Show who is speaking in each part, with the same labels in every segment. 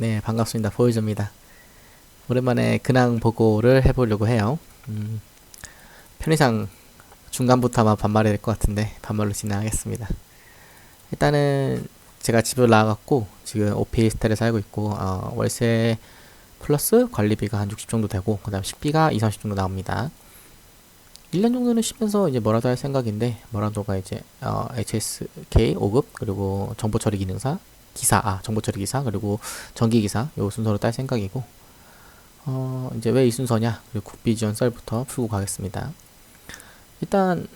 Speaker 1: 네, 반갑습니다. 보여줍니다. 오랜만에 근황 보고를 해보려고 해요. 편의상 중간부터 아마 반말이 될 것 같은데 반말로 진행하겠습니다. 일단은 제가 집을 나와갖고 지금 오피스텔에 살고 있고 월세 플러스 관리비가 한 60 정도 되고 그 다음 식비가 2, 30 정도 나옵니다. 1년 정도는 쉬면서 이제 뭐라도 할 생각인데 뭐라도가 이제 HSK 5급 그리고 정보처리 기능사 기사 정보처리 기사 그리고 전기기사 요 순서로 딸 생각이고 이제 왜 이 순서냐? 그리고 국비 지원 썰부터 풀고 가겠습니다. 일단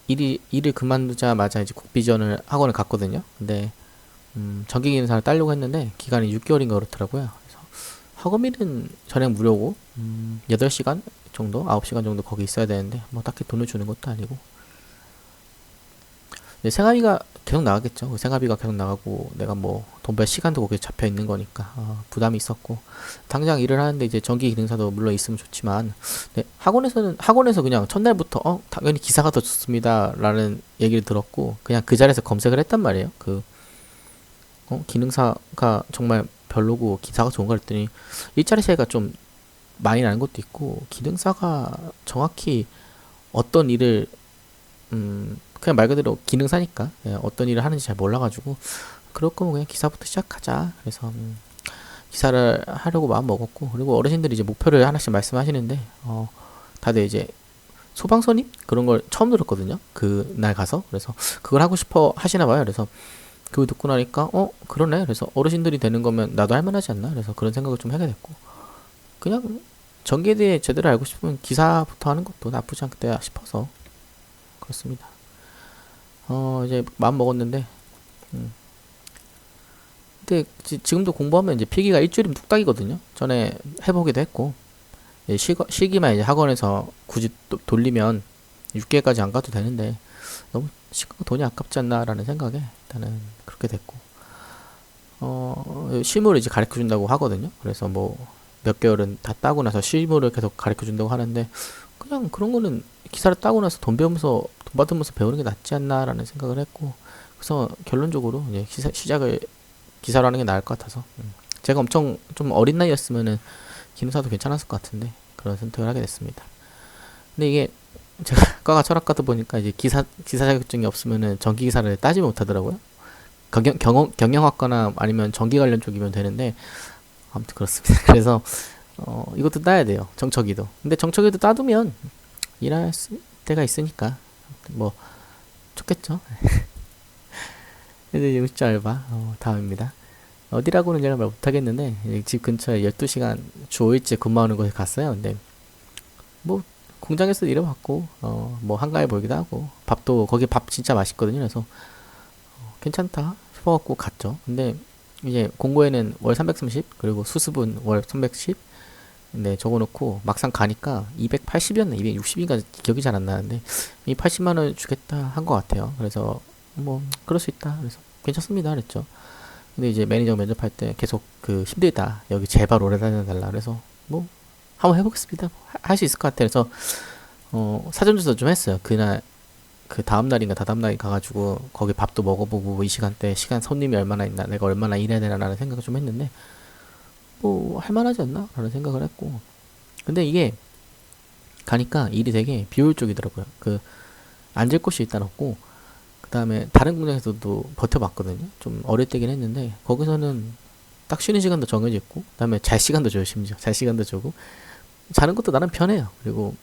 Speaker 1: 일을 그만두자마자 이제 국비 지원을 학원을 갔거든요. 근데 전기 기능사를 따려고 했는데 기간이 6개월인가 그렇더라고요. 그래서 학원비는 전액 무료고 8시간 정도, 9시간 정도 거기 있어야 되는데 뭐 딱히 돈을 주는 것도 아니고 생활비가 계속 나가겠죠. 그 생활비가 계속 나가고 내가 뭐 돈 벌 시간도 거기에 잡혀 있는 거니까 부담이 있었고 당장 일을 하는데 이제 전기 기능사도 물론 있으면 좋지만 학원에서 그냥 첫날부터 당연히 기사가 더 좋습니다라는 얘기를 들었고 그냥 그 자리에서 검색을 했단 말이에요. 기능사가 정말 별로고 기사가 좋은가 그랬더니 일자리 차이가 좀 많이 나는 것도 있고 기능사가 정확히 어떤 일을 그냥 말 그대로 기능사니까 어떤 일을 하는지 잘 몰라가지고 그럴 거면 그냥 기사부터 시작하자. 그래서 기사를 하려고 마음 먹었고 그리고 어르신들이 이제 목표를 하나씩 말씀하시는데 다들 이제 소방선임 그런 걸 처음 들었거든요. 그날 가서 그래서 그걸 하고 싶어 하시나 봐요. 그래서 그거 듣고 나니까 그러네. 그래서 어르신들이 되는 거면 나도 할 만하지 않나. 그래서 그런 생각을 좀 하게 됐고 그냥 전기에 대해 제대로 알고 싶으면 기사부터 하는 것도 나쁘지 않겠다 싶어서 그렇습니다. 이제 마음 먹었는데 음. 근데 지금도 공부하면 이제 필기가 일주일이면 뚝딱이거든요. 전에 해보기도 했고 시기만 이제 학원에서 굳이 돌리면 6개월까지 안 가도 되는데 너무 시간과 돈이 아깝지 않나라는 생각에 일단은 그렇게 됐고 실무를 이제 가르쳐 준다고 하거든요. 그래서 뭐 몇 개월은 다 따고 나서 실무를 계속 가르쳐 준다고 하는데 그냥 그런 거는 기사를 따고 나서 돈 받으면서 배우는 게 낫지 않나라는 생각을 했고 그래서 결론적으로 이제 시작을 기사로 하는 게 나을 것 같아서 제가 엄청 좀 어린 나이였으면은 기능사도 괜찮았을 것 같은데 그런 선택을 하게 됐습니다. 근데 이게 제가 과가 철학과다 보니까 이제 기사 자격증이 없으면은 전기 기사를 따지 못하더라고요. 경영학과나 아니면 전기 관련 쪽이면 되는데 아무튼 그렇습니다. 그래서 이것도 따야 돼요. 정척이도. 근데 정척이도 따두면 일할 때가 있으니까 뭐 좋겠죠. 근데 이제 음식 알바 다음입니다. 어디라고는 제가 말 못하겠는데 집 근처에 12시간 주 5일째 근무하는 곳에 갔어요. 근데 뭐 공장에서 일해봤고 뭐 한가해 보이기도 하고 밥도 거기 밥 진짜 맛있거든요. 그래서 괜찮다 싶어갖고 갔죠. 근데 이제 공고에는 월 330 그리고 수습은 월 310 네 적어놓고 막상 가니까 280이었나 260인가 기억이 잘 안 나는데 이 80만 원 주겠다 한 것 같아요. 그래서 뭐 그럴 수 있다. 그래서 괜찮습니다. 그랬죠. 근데 이제 매니저 면접할 때 계속 힘들다. 여기 제발 오래 다녀달라. 그래서 뭐 한번 해보겠습니다. 할 수 있을 것 같아요. 그래서 사전 조사 좀 했어요. 그날 그 다음 날인가 다다음 날에 가가지고 거기 밥도 먹어보고 뭐 이 시간대 시간 손님이 얼마나 있나 내가 얼마나 일해야 되나라는 생각을 좀 했는데 뭐 할만하지 않나 라는 생각을 했고 근데 이게 가니까 일이 되게 비효율적이더라고요. 앉을 곳이 일단 없고 그 다음에 다른 공장에서도 버텨봤거든요. 좀 어릴 때긴 했는데 거기서는 딱 쉬는 시간도 정해져 있고 그 다음에 잘 시간도 줘요. 심지어 잘 시간도 주고 자는 것도 나름 편해요. 그리고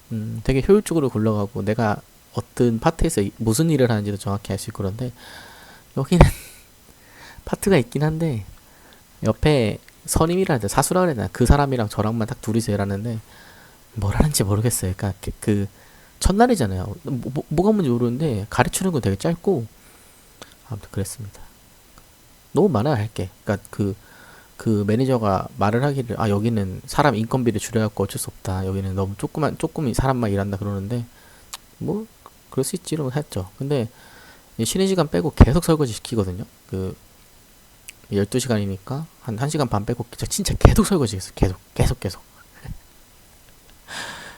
Speaker 1: 되게 효율적으로 굴러가고 내가 어떤 파트에서 무슨 일을 하는지도 정확히 알 수 있고 그런데 여기는 파트가 있긴 한데 옆에 선임이라 해야 되나 사수라 그래야 되나 그 사람이랑 저랑만 딱 둘이서 일하는데 뭘 하는지 모르겠어요. 그러니까 첫날이잖아요. 뭐가 뭔지 모르는데 가르치는 건 되게 짧고 아무튼 그랬습니다. 너무 많아요 할 게. 그러니까 그 매니저가 말을 하기를 여기는 사람 인건비를 줄여갖고 어쩔 수 없다. 여기는 너무 조금 사람만 일한다 그러는데 뭐 그럴 수 있지로 했죠. 근데 쉬는 시간 빼고 계속 설거지 시키거든요. 12시간이니까 한 1시간 반 빼고 진짜 계속 설거지 했어. 계속.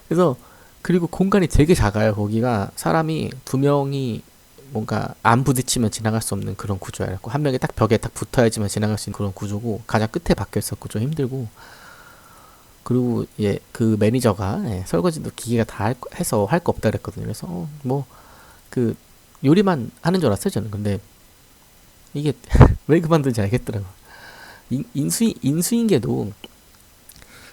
Speaker 1: 그래서 그리고 공간이 되게 작아요. 거기가 사람이 두 명이 뭔가 안 부딪히면 지나갈 수 없는 그런 구조였고, 한 명이 딱 벽에 딱 붙어야지만 지나갈 수 있는 그런 구조고, 가장 끝에 박혀 있었고 좀 힘들고. 그리고 그 매니저가 설거지도 기계가 해서 할 거 없다 그랬거든요. 그래서 뭐 그 요리만 하는 줄 알았어요 저는. 근데 이게 왜 그만둔지 알겠더라고. 인수인계도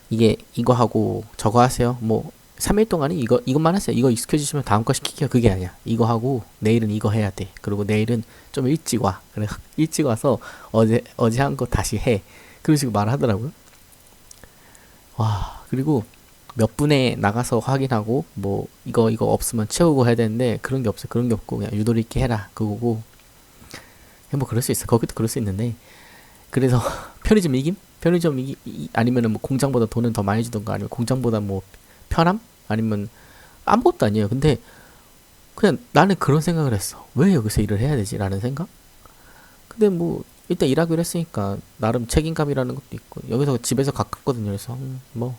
Speaker 1: 이게 이거 하고 저거 하세요. 뭐 3일 동안이 이것만 하세요. 이거 익숙해지시면 다음 거 시킬게요. 그게 아니야. 이거 하고 내일은 이거 해야 돼. 그리고 내일은 좀 일찍 와. 그래 일찍 와서 어제 한 거 다시 해. 그런 식으로 말하더라고요. 와, 그리고 몇 분에 나가서 확인하고 뭐 이거 없으면 채우고 해야 되는데 그런 게 없어요. 그런 게 없고 그냥 유도리 있게 해라. 그거고. 뭐 그럴 수 있어. 거기도 그럴 수 있는데. 그래서 편의점 이김? 편의점 아니면은 뭐 공장보다 돈은 더 많이 주던가, 아니면 공장보다 뭐 편함? 아니면 아무것도 아니에요. 근데 그냥 나는 그런 생각을 했어. 왜 여기서 일을 해야 되지? 라는 생각? 근데 뭐 일단 일하기로 했으니까 나름 책임감이라는 것도 있고, 여기서 집에서 가깝거든요. 그래서 뭐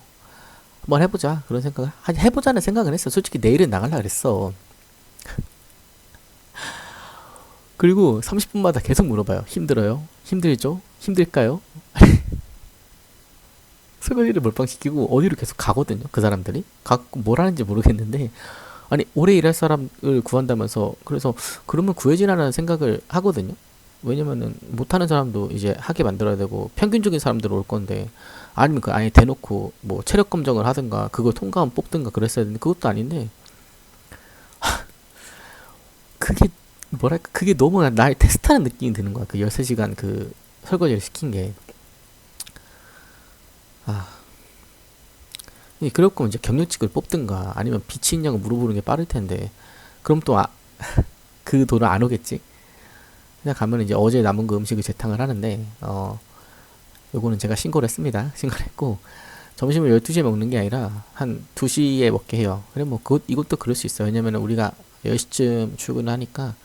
Speaker 1: 한번 해보자 그런 생각을 해보자는 생각을 했어. 솔직히 내일은 나가려고 그랬어. 그리고 30분마다 계속 물어봐요. 힘들어요? 힘들죠? 힘들까요? 설거지를 몰빵시키고 어디로 계속 가거든요. 그 사람들이 가고 뭘 하는지 모르겠는데, 아니 오래 일할 사람을 구한다면서. 그래서 그러면 구해지라는 생각을 하거든요. 왜냐면은 못하는 사람도 이제 하게 만들어야 되고, 평균적인 사람들 올 건데, 아니면 그 아예 대놓고 뭐 체력 검정을 하든가 그걸 통과하면 뽑든가 그랬어야 되는데, 그것도 아닌데. 그게 뭐랄까, 그게 너무 날 테스트하는 느낌이 드는 거야. 그 13시간 그 설거지를 시킨 게. 아, 그럴 거면 이제 경력직을 뽑든가 아니면 빛이 있냐고 물어보는 게 빠를 텐데, 그럼 또 그 돈을 안 오겠지. 그냥 가면 이제 어제 남은 그 음식을 재탕을 하는데, 요거는 제가 신고를 했습니다. 신고를 했고, 점심을 12시에 먹는 게 아니라 한 2시에 먹게 해요. 그래 뭐 이것도 그럴 수 있어요. 왜냐면 우리가 10시쯤 출근을 하니까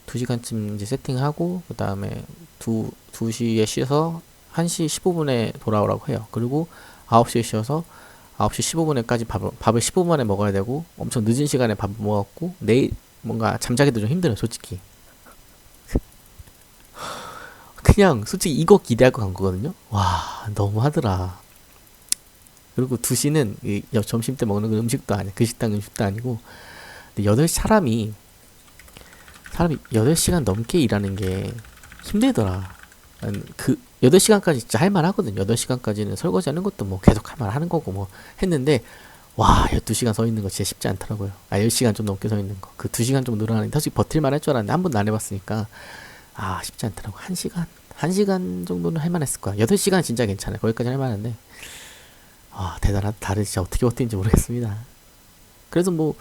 Speaker 1: 2시간쯤 이제 세팅하고, 그 다음에 2시에 쉬어서 1시 15분에 돌아오라고 해요. 그리고 9시에 쉬어서 9시 15분에까지 밥을 15분 만에 먹어야 되고, 엄청 늦은 시간에 밥을 먹었고, 내일 뭔가 잠자기도 좀 힘들어요, 솔직히. 그냥 솔직히 이거 기대하고 간 거거든요. 와, 너무 하더라. 그리고 2시는 점심 때 먹는 그 음식도 아니야. 그 식당 음식도 아니고. 근데 8시간 넘게 일하는 게 힘들더라. 그 8시간까지 진짜 할만 하거든. 8시간까지는 설거지 하는 것도 뭐 계속 할만 하는 거고 뭐 했는데, 와, 12시간 서 있는 거 진짜 쉽지 않더라고요. 10시간 좀 넘게 서 있는 거. 그 2시간 좀 늘어나는, 사실 버틸만 할 줄 알았는데 한 번도 안 해봤으니까 쉽지 않더라고. 1시간 정도는 할만 했을 거야. 8시간 진짜 괜찮아요. 거기까지 할만한데, 대단하다. 다들 진짜 어떻게 버티는지 모르겠습니다. 그래서 뭐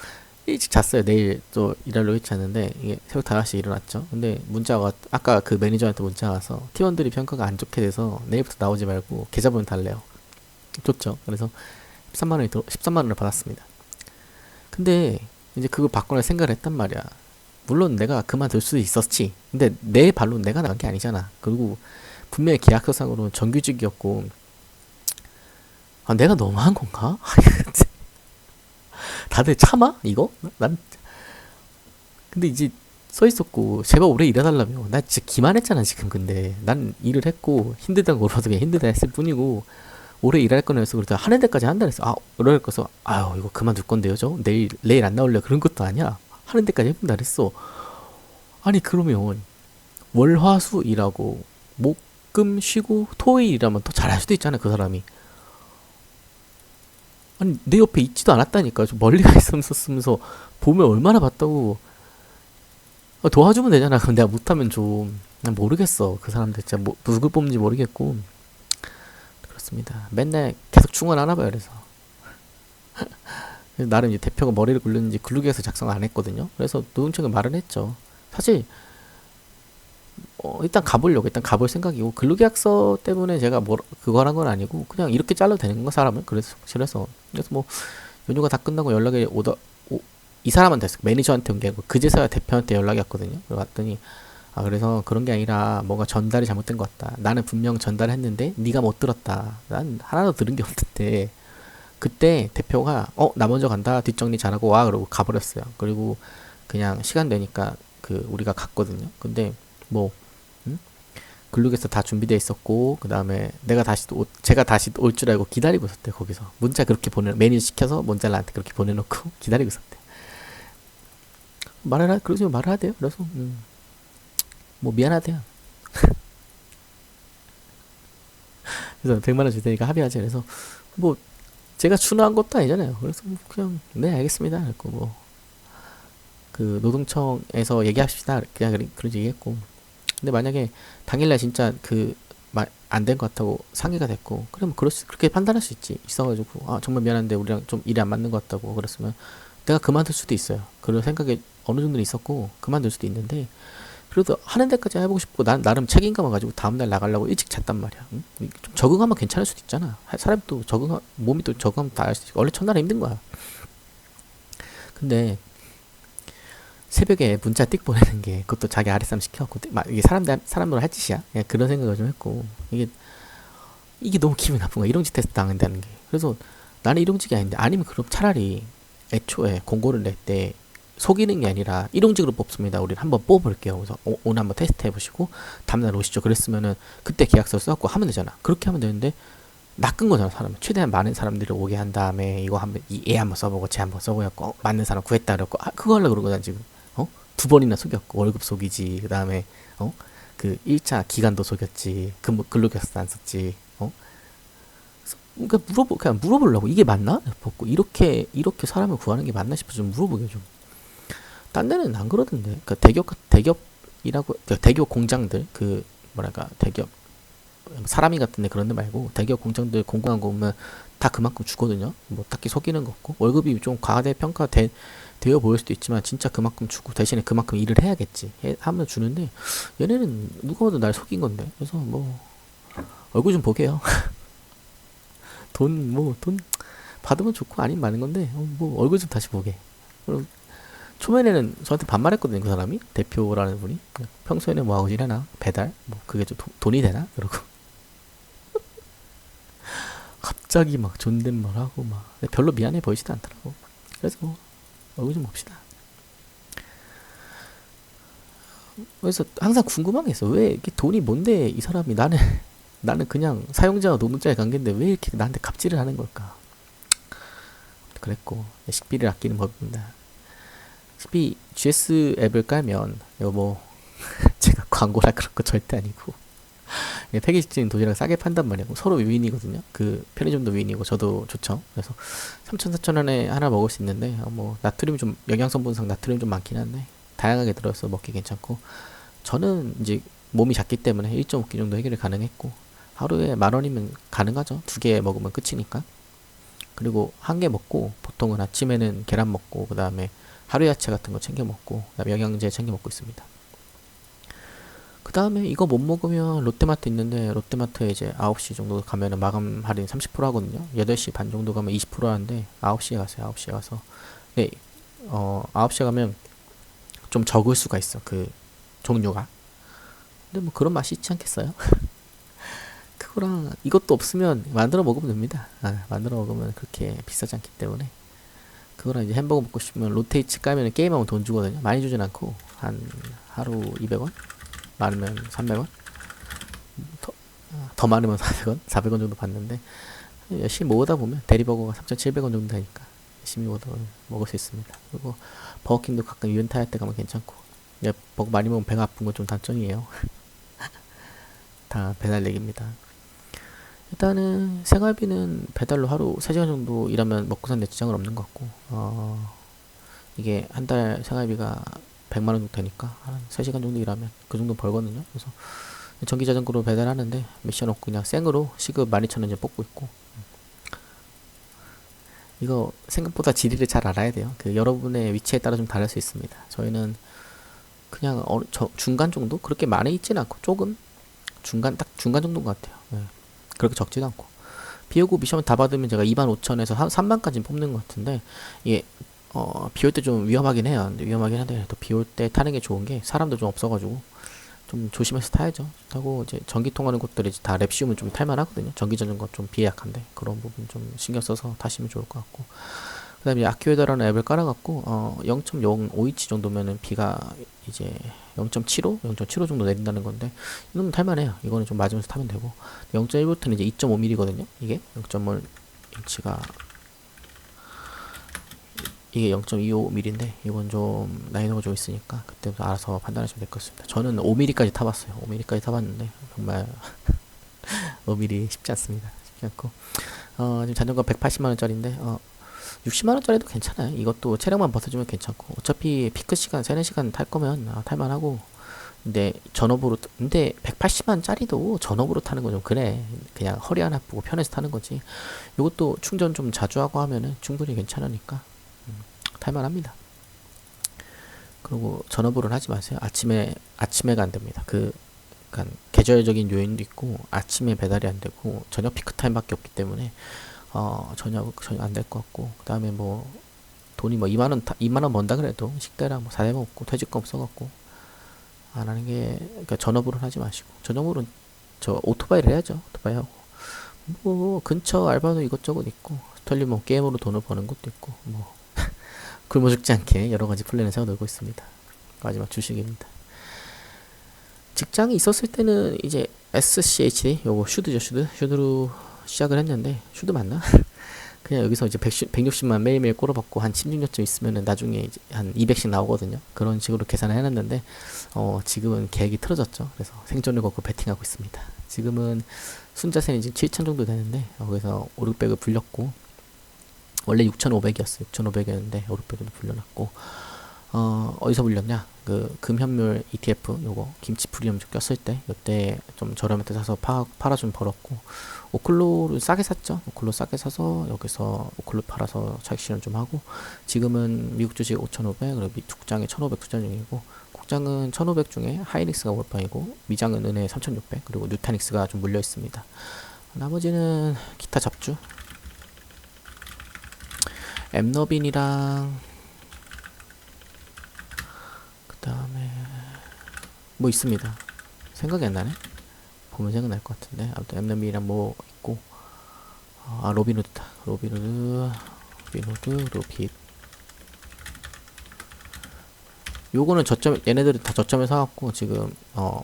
Speaker 1: 일찍 잤어요. 내일 또 일하려고 했지 않는데, 이게 새벽 5시에 일어났죠. 근데 문자가, 아까 그 매니저한테 문자가 와서 팀원들이 평가가 안 좋게 돼서 내일부터 나오지 말고 계좌번호 달래요. 좋죠. 그래서 13만 원을 받았습니다. 근데 이제 그걸 바꿔낼 생각을 했단 말이야. 물론 내가 그만둘 수도 있었지. 근데 내 발로 내가 나간 게 아니잖아. 그리고 분명히 계약서상으로는 정규직이었고, 내가 너무한 건가? 다들 참아? 이거? 난 근데 이제 써 있었고, 제발 오래 일해달라며. 나 진짜 기만했잖아 지금. 근데 난 일을 했고 힘들다는 걸 봐도 그냥 힘들다 했을 뿐이고, 오래 일할 거는 해서 그래도 하는 데까지 한다 했어. 오래 할거서 이거 그만둘 건데요 저 내일 안 나올래, 그런 것도 아니야. 하는 데까지 해본다 그랬어. 아니 그러면 월화수 일하고 목금 쉬고 토일 일하면 더 잘할 수도 있잖아 그 사람이. 아니 내 옆에 있지도 않았다니까. 좀 멀리 가 있었으면서 보면 얼마나 봤다고. 도와주면 되잖아. 그럼 내가 못하면 좀, 난 모르겠어. 그 사람들 진짜 누굴 뽑는지 모르겠고. 그렇습니다. 맨날 계속 충원하나 봐요. 그래서 나름 이제 대표가 머리를 굴렸는지 글루기에서 작성 안 했거든요. 그래서 노동청에 말은 했죠. 사실 일단 가볼 생각이고, 근로계약서 때문에 제가 그거 한 건 아니고, 그냥 이렇게 잘라도 되는 건가 사람을. 그래서 뭐 연휴가 다 끝나고 연락이 이 사람한테 했어. 매니저한테 온 게 아니고 그제서야 대표한테 연락이 왔거든요. 그래서 왔더니, 그래서 그런 게 아니라 뭔가 전달이 잘못된 것 같다. 나는 분명 전달했는데 네가 못 들었다. 난 하나도 들은 게 없는데. 그때 대표가 나 먼저 간다, 뒷정리 잘하고 와, 그러고 가버렸어요. 그리고 그냥 시간 되니까 그 우리가 갔거든요. 근데 뭐 글룩에서 다 준비돼 있었고 그 다음에 제가 다시 올 줄 알고 기다리고 있었대. 거기서 문자 그렇게 메뉴 시켜서 문자 나한테 그렇게 보내놓고 기다리고 있었대. 그러시면 말을 하대요. 그래서 뭐 미안하대요. 그래서 100만 원 줄 테니까 합의하자. 그래서 뭐 제가 추노한 것도 아니잖아요. 그래서 뭐 그냥 네 알겠습니다. 그랬고 뭐 그 노동청에서 얘기합시다. 그냥 그런 얘기했고. 근데 만약에 당일날 진짜 그 말 안 된 것 같다고 상의가 됐고 그러면 그렇게 판단할 수 있어가지고 아 정말 미안한데 우리랑 좀 일이 안 맞는 것 같다고 그랬으면 내가 그만둘 수도 있어요. 그런 생각이 어느 정도는 있었고 그만둘 수도 있는데 그래도 하는 데까지 해보고 싶고 난 나름 책임감을 가지고 다음날 나가려고 일찍 잤단 말이야. 응? 좀 적응하면 괜찮을 수도 있잖아. 사람이 또 몸이 또 적응하면 다 알 수 있고 원래 첫날에 힘든 거야. 근데 새벽에 문자 띡 보내는 게 그것도 자기 아랫사람 시켜갖고 막 이게 사람들 할 짓이야. 그냥 그런 생각을 좀 했고 이게 너무 기분이 나쁜 거야. 이롱짓 테스트 당한다는 게. 그래서 나는 이롱직이 아닌데 아니면 그럼 차라리 애초에 공고를 낼 때 속이는 게 아니라 일용직으로 뽑습니다. 우리 한번 뽑아볼게요. 그래서 오늘 한번 테스트 해보시고 다음날 오시죠. 그랬으면은 그때 계약서 써갖고 하면 되잖아. 그렇게 하면 되는데 낚은 거잖아. 사람은 최대한 많은 사람들이 오게 한 다음에 이거 한번 얘 한번 써보고 쟤 한번 써보고 맞는 사람 구했다 그랬고 그거 하려고 그런 거잖아 지금. 두 번이나 속였고 월급 속이지. 그 다음에 그 1차 기간도 속였지. 근로계약서도 안 썼지. 그러니까 그냥 물어보려고 이게 맞나? 싶었고 이렇게 사람을 구하는 게 맞나 싶어서 좀 물어보게 좀. 딴 데는 안 그러던데. 그 대기업이라고 대기업 공장들 그 뭐랄까 대기업 사람이 같은데 그런 데 말고 대기업 공장들 공고한 거 보면 다 그만큼 주거든요. 뭐 딱히 속이는 거 없고 월급이 좀 되어 보일 수도 있지만 진짜 그만큼 주고 대신에 그만큼 일을 해야겠지 하면 주는데 얘네는 누가 봐도 날 속인 건데. 그래서 뭐 얼굴 좀 보게요. 돈 받으면 좋고 아니면 많은 건데 뭐 얼굴 좀 다시 보게. 그리고 초면에는 저한테 반말했거든요. 그 사람이 대표라는 분이 평소에는 뭐 하고 지내나 배달 뭐 그게 좀 돈이 되나 그러고 갑자기 막 존댓말하고 막 별로 미안해 보이지도 않더라고. 그래서 뭐 얼굴 좀 봅시다. 그래서 항상 궁금한 게 있어. 왜 이렇게 돈이 뭔데 이 사람이 나는 그냥 사용자와 노동자의 관계인데 왜 이렇게 나한테 갑질을 하는 걸까? 그랬고 식비를 아끼는 법입니다. 식비 GS 앱을 깔면 이거 뭐 제가 광고라 그런 거 절대 아니고 폐기식진 도시락 싸게 판단 말이고 서로 윈이거든요. 그 편의점도 윈이고 저도 좋죠. 그래서 3천 4천 원에 하나 먹을 수 있는데 뭐 나트륨이 좀 영양성분상 나트륨 좀 많긴 한데 다양하게 들어서 먹기 괜찮고 저는 이제 몸이 작기 때문에 1.5끼 정도 해결이 가능했고 하루에 10,000원이면 가능하죠. 2개 먹으면 끝이니까. 그리고 1개 먹고 보통은 아침에는 계란 먹고 그 다음에 하루 야채 같은 거 챙겨 먹고 그다음에 영양제 챙겨 먹고 있습니다. 그 다음에 이거 못 먹으면 롯데마트 있는데 롯데마트에 이제 9시 정도 가면은 마감 할인 30% 하거든요. 8시 반 정도 가면 20% 하는데 9시에 가세요. 9시에 가서 네 9시에 가면 좀 적을 수가 있어. 그 종류가. 근데 뭐 그런 맛이 있지 않겠어요? 그거랑 이것도 없으면 만들어 먹으면 됩니다. 만들어 먹으면 그렇게 비싸지 않기 때문에 그거랑 이제 햄버거 먹고 싶으면 롯데이츠 깔면 게임하면 돈 주거든요. 많이 주진 않고 한 하루 200원? 많으면 300원? 더 많으면 400원? 400원 정도 받는데 열심히 모으다 보면 대리버거가 3,700원 정도 되니까 열심히 모으다 보면 먹을 수 있습니다. 그리고 버거킹도 가끔 이벤트 할 때 가면 괜찮고 버거 많이 먹으면 배가 아픈 건 좀 단점이에요. 다 배달 얘기입니다. 일단은 생활비는 배달로 하루 3시간 정도 일하면 먹고 사는데 지장은 없는 것 같고 이게 한 달 생활비가 100만 원 정도 되니까 한 3시간 정도 일하면 그 정도 벌거든요. 그래서 전기자전거로 배달하는데 미션 없고 그냥 생으로 시급 12,000원 이제 뽑고 있고 이거 생각보다 지리를 잘 알아야 돼요. 그 여러분의 위치에 따라 좀 다를 수 있습니다. 저희는 그냥 중간 정도? 그렇게 많이 있진 않고 조금 딱 중간 정도인 것 같아요. 네. 그렇게 적지도 않고 비오고 미션 다 받으면 제가 25,000에서 3만까지 뽑는 것 같은데 이게 비 올 때 좀 위험하긴 해요. 근데 위험하긴 한데 또 비 올 때 타는 게 좋은 게 사람도 좀 없어가지고 좀 조심해서 타야죠. 타고 이제 전기 통하는 곳들이 다 랩시움은 좀 탈만하거든요. 전기 자전거 좀 비약한데 그런 부분 좀 신경 써서 타시면 좋을 것 같고 그다음에 아큐에더라는 앱을 깔아갖고 0.051 정도면은 비가 이제 0.75, 0.75 정도 내린다는 건데 이건 탈만해요. 이거는 좀 맞으면서 타면 되고 0.1V는 이제 2.5mm거든요. 이게 0.1인치가 이게 0.25mm인데 이건 좀 난이도가 좀 있으니까 그때부터 알아서 판단하시면 될 것 같습니다. 저는 5mm까지 타봤어요. 5mm까지 타봤는데 정말 5mm 쉽지 않습니다. 쉽지 않고 지금 자전거 180만 원짜리인데 60만 원짜리도 괜찮아요. 이것도 체력만 버텨주면 괜찮고 어차피 피크 시간 3, 4시간 탈 거면 탈만하고 근데 전업으로 근데 180만 원짜리도 전업으로 타는 건 좀 그래. 그냥 허리 안 아프고 편해서 타는 거지. 이것도 충전 좀 자주 하고 하면은 충분히 괜찮으니까 탈만합니다. 그리고 전업으로는 하지 마세요. 아침에가 안 됩니다. 그러니까 계절적인 요인도 있고 아침에 배달이 안 되고 저녁 피크 타임밖에 없기 때문에 전혀 안 될 것 같고 그다음에 뭐 돈이 뭐 2만 원 번다 그래도 식대랑 뭐 사대 먹고 퇴직금 없어갖고 안 하는 게 그러니까 전업으로는 하지 마시고 전업으로는 저 오토바이를 해야죠. 오토바이 하고 뭐 근처 알바도 이것저것 있고 스털리 뭐 게임으로 돈을 버는 것도 있고 뭐 굶어 죽지 않게 여러 가지 플랜을 세워 놀고 있습니다. 마지막 주식입니다. 직장이 있었을 때는 이제 SCHD 요거 슈드로 시작을 했는데 슈드 맞나? 그냥 여기서 이제 160만 매일매일 꼬라박고 한 16년쯤 있으면은 나중에 이제 한 200씩 나오거든요. 그런 식으로 계산을 해놨는데 지금은 계획이 틀어졌죠. 그래서 생존을 걸고 베팅하고 있습니다. 지금은 순자산이 지금 7천 정도 되는데 거기서 5, 600을 불렸고 원래 6,500이었어요. 6,500이었는데 5, 600을 불려놨고 어디서 불렸냐? 그 금현물 ETF 요거 김치 프리미엄 좀 꼈을 때 이때 좀 저렴할 사서 팔아 좀 벌었고 오클로를 싸게 샀죠. 오클로 싸게 사서 여기서 오클로 팔아서 차익 실현 좀 하고 지금은 미국 주식 5,500 그리고 국장에 1,500 투자 중이고 국장은 1,500 중에 하이닉스가 몰빵이고 미장은 은혜 3,600 그리고 뉴타닉스가 좀 물려 있습니다. 나머지는 기타 잡주 엠너빈이랑 그 다음에 뭐 있습니다. 생각이 안 나네. 보면 생각날 것 같은데 아무튼 엠너빈이랑 뭐 있고 로빈후드다. 로빗 요거는 저점 얘네들은 다 저점에 사갖고 지금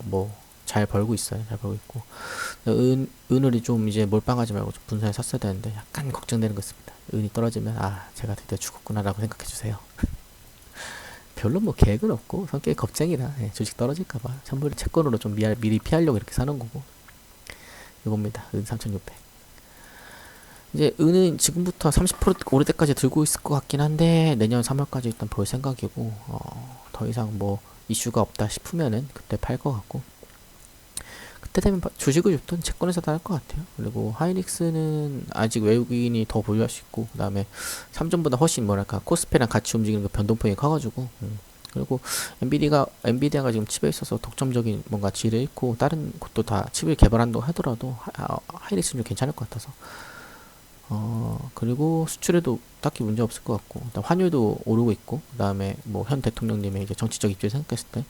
Speaker 1: 뭐 잘 벌고 있어요. 잘 벌고 있고 은을이 좀 이제 몰빵하지 말고 좀 분산해 샀어야 되는데 약간 걱정되는 것 같습니다. 은이 떨어지면 제가 드디어 죽었구나라고 생각해 주세요. 별로 뭐 계획은 없고 성격이 겁쟁이라 주식 떨어질까봐 전부 채권으로 좀 미리 피하려고 이렇게 사는 거고 이겁니다. 은 3,600. 이제 은은 지금부터 30% 오를 때까지 들고 있을 것 같긴 한데 내년 3월까지 일단 볼 생각이고 더 이상 뭐 이슈가 없다 싶으면은 그때 팔 것 같고 그때 되면 주식을 줬든 채권에서 다 할 것 같아요. 그리고 하이닉스는 아직 외국인이 더 보유할 수 있고 그 다음에 삼전보다 훨씬 뭐랄까 코스피랑 같이 움직이는 그 변동폭이 커가지고 그리고 엔비디아가 지금 칩에 있어서 독점적인 뭔가 질을 잃고 다른 곳도 다 칩을 개발한다고 하더라도 하이닉스는 좀 괜찮을 것 같아서 그리고 수출에도 딱히 문제 없을 것 같고 일단 환율도 오르고 있고 그 다음에 뭐 현 대통령님의 이제 정치적 입장에 생각했을 때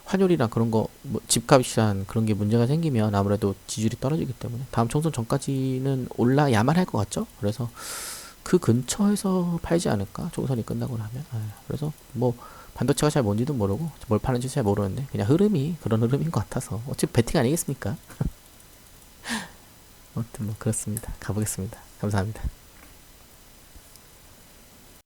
Speaker 1: 환율이랑 그런 거 뭐 집값이란 그런 게 문제가 생기면 아무래도 지지율이 떨어지기 때문에 다음 총선 전까지는 올라야만 할 것 같죠. 그래서 그 근처에서 팔지 않을까 총선이 끝나고 나면 그래서 뭐 반도체가 잘 뭔지도 모르고 뭘 파는지 잘 모르는데 그냥 흐름이 그런 흐름인 것 같아서 어차피 베팅 아니겠습니까? 아무튼 뭐 그렇습니다. 가보겠습니다. 감사합니다.